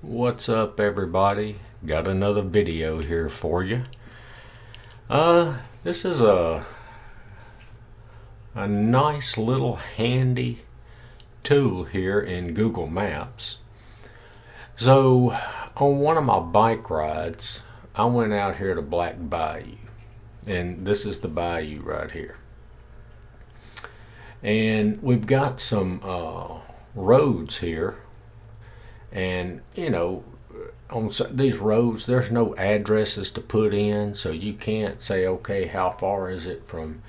What's up, everybody? Got another video here for you. This is a nice little handy tool here in Google Maps. So on one of my bike rides, I went out here to Black Bayou, and this is the bayou right here. And we've got some roads here, and on these roads there's no addresses to put in, so you can't say, okay, how far is it from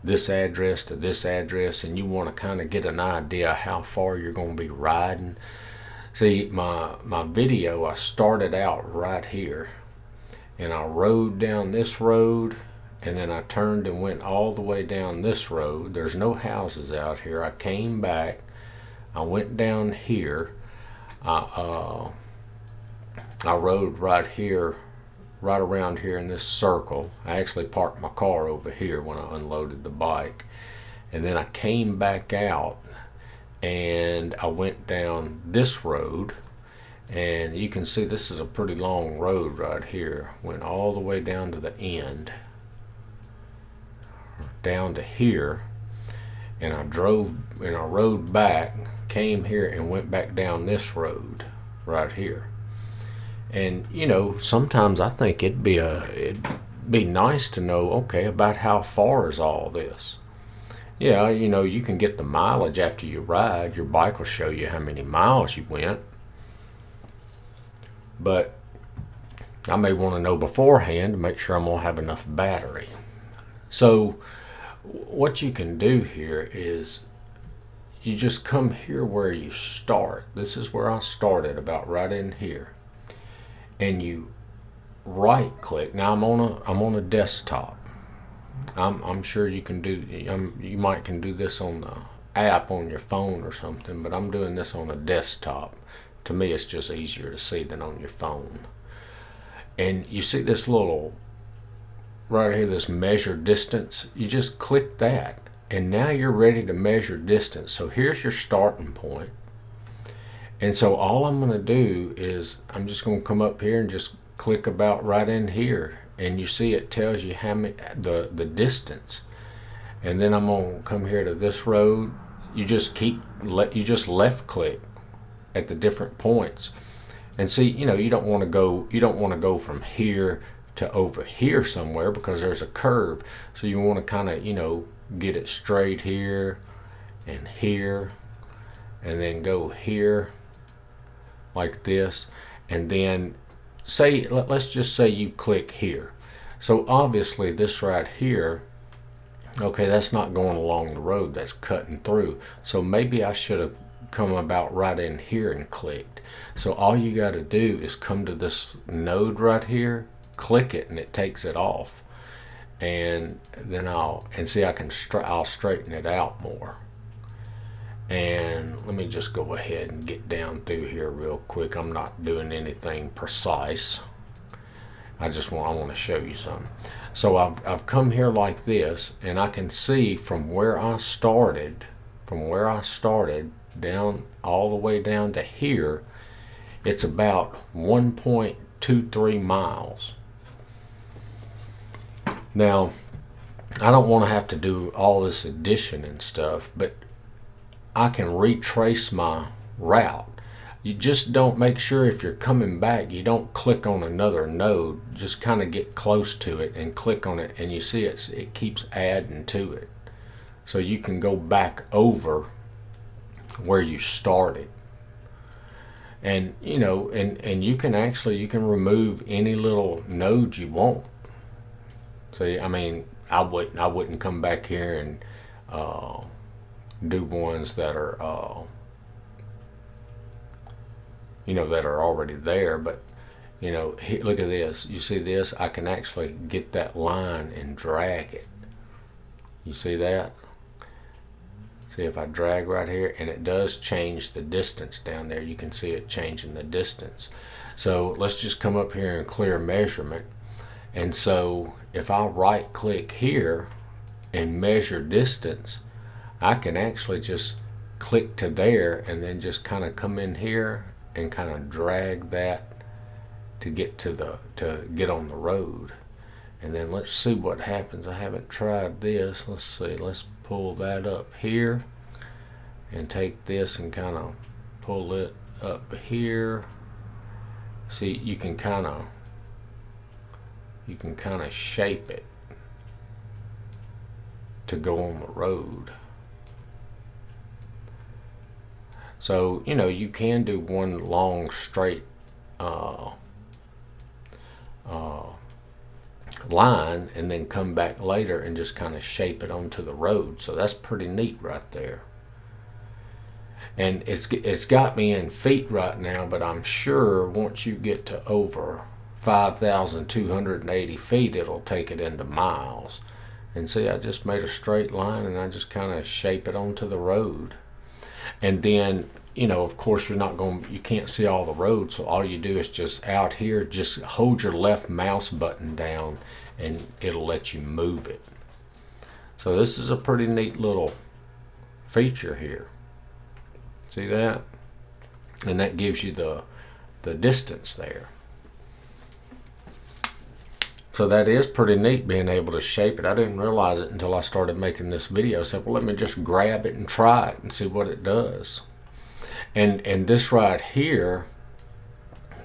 this address to this address, and you want to kind of get an idea how far you're going to be riding. See, my video, I started out right here and I rode down this road, and then I turned and went all the way down this road. There's no houses out here. I came back, I went down here, I rode right here, right around here in this circle. I actually parked my car over here when I unloaded the bike, and then I came back out and I went down this road, and you can see this is a pretty long road right here. Went all the way down to the end, down to here, and I drove and I rode back, came here and went back down this road right here. And sometimes I think it'd be nice to know, okay, about how far is all this. Yeah, you can get the mileage after you ride. Your bike will show you how many miles you went. But I may want to know beforehand to make sure I'm going to have enough battery. So what you can do here is you just come here where you start. This is where I started, about right in here. And you right click. Now I'm on a desktop. I'm sure you can do, you might can do this on the app on your phone or something, but I'm doing this on a desktop. To me, it's just easier to see than on your phone. And you see this little right here, this measure distance. You just click that, and now you're ready to measure distance. So here's your starting point. And so all I'm going to do is I'm just going to come up here and just click about right in here, and you see it tells you how many, the distance. And then I'm going to come here to this road. You just left click at the different points, and see, you don't want to go from here to over here somewhere, because there's a curve. So you want to kind of get it straight here and here, and then go here like this. And then let's just say you click here. So obviously this right here, okay, that's not going along the road, that's cutting through. So maybe I should have come about right in here and clicked. So all you got to do is come to this node right here, click it, and it takes it off. And then I'll straighten it out more. And let me just go ahead and get down through here real quick. I'm not doing anything precise. I want to show you something. So I've come here like this, and I can see from where I started down all the way down to here, it's about 1.23 miles. Now, I don't want to have to do all this addition and stuff, but I can retrace my route. You just don't, make sure if you're coming back, you don't click on another node. Just kind of get close to it and click on it, and you see it keeps adding to it. So you can go back over where you started. And and you can remove any little node you want. See, I mean, I wouldn't come back here and do ones that are that are already there. But here, look at this. You see this? I can actually get that line and drag it. You see that? See, if I drag right here, and it does change the distance down there. You can see it changing the distance. So let's just come up here and clear measurement. And so if I right click here and measure distance, I can actually just click to there, and then just kind of come in here and kind of drag that to get on the road. And then let's see what happens. I haven't tried this. Let's see. Let's pull that up here and take this and kind of pull it up here. See, you can kind of shape it to go on the road. So, you know, you can do one long straight line and then come back later and just kind of shape it onto the road. So that's pretty neat right there. And it's got me in feet right now, but I'm sure once you get to over 5,280 feet, it'll take it into miles. And see, I just made a straight line and I just kind of shape it onto the road. And then, you know, of course, you can't see all the road, so all you do is just out here, just hold your left mouse button down and it'll let you move it. So this is a pretty neat little feature here. See that? And that gives you the distance there. So that is pretty neat, being able to shape it. I didn't realize it until I started making this video. I said, well, let me just grab it and try it and see what it does. And this right here,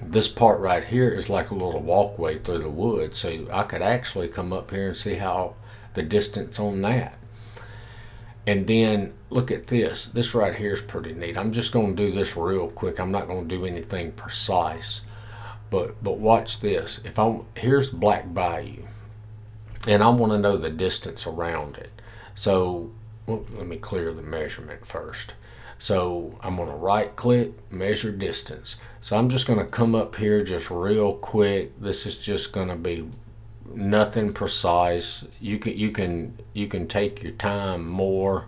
this part right here is like a little walkway through the woods. So I could actually come up here and see how the distance on that. And then look at this. This right here is pretty neat. I'm just going to do this real quick. I'm not going to do anything precise. But watch this. Here's Black Bayou, and I want to know the distance around it. So let me clear the measurement first. So I'm going to right click, measure distance. So I'm just going to come up here just real quick. This is just going to be nothing precise. You can take your time more,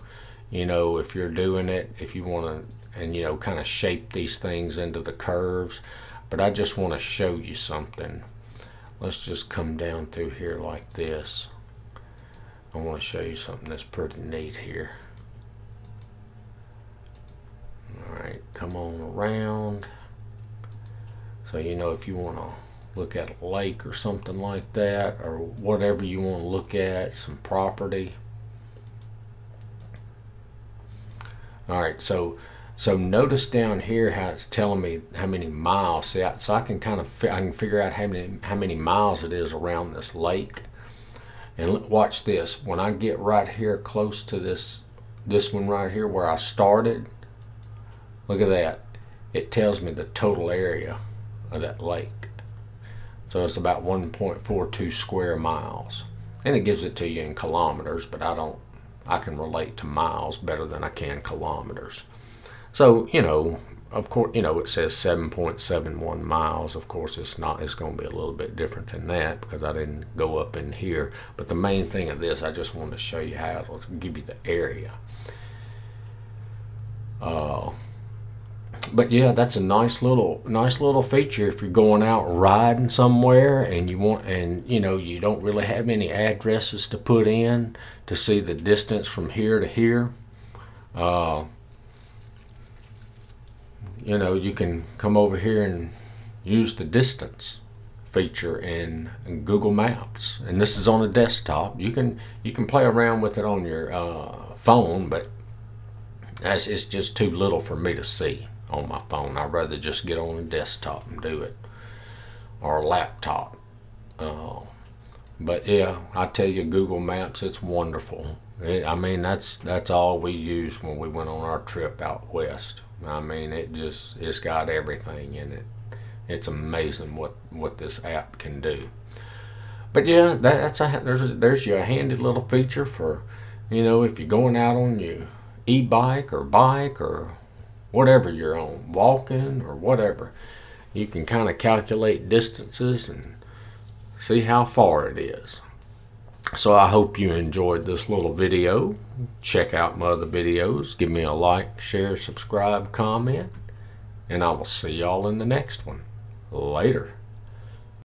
you know, if you're doing it, if you want to, and you know, kind of shape these things into the curves. But I just want to show you something. Let's just come down through here like this. I want to show you something that's pretty neat here. Alright, come on around. So, you know, if you want to look at a lake or something like that, or whatever you want to look at, some property. Alright, so notice down here how it's telling me how many miles. See, so I can figure out how many miles it is around this lake. And watch this. When I get right here close to this one right here where I started, look at that. It tells me the total area of that lake. So it's about 1.42 square miles. And it gives it to you in kilometers, but I can relate to miles better than I can kilometers. So, you know, of course, you know, it says 7.71 miles. Of course, it's going to be a little bit different than that because I didn't go up in here. But the main thing of this, I just wanted to show you how it'll give you the area. But yeah, that's a nice little feature if you're going out riding somewhere and you know, you don't really have any addresses to put in to see the distance from here to here. You know, you can come over here and use the distance feature in Google Maps, and this is on a desktop. You can play around with it on your phone, but it's just too little for me to see on my phone. I'd rather just get on a desktop and do it, or a laptop. But yeah, I tell you, Google Maps, it's wonderful. I mean, that's all we used when we went on our trip out west. I mean, it's got everything in it. It's amazing what this app can do. But yeah, there's your handy little feature for, you know, if you're going out on your e-bike or bike or whatever you're on, walking or whatever, you can kind of calculate distances and see how far it is. So I hope you enjoyed this little video. Check out my other videos. Give me a like, share, subscribe, comment, and I will see y'all in the next one. Later.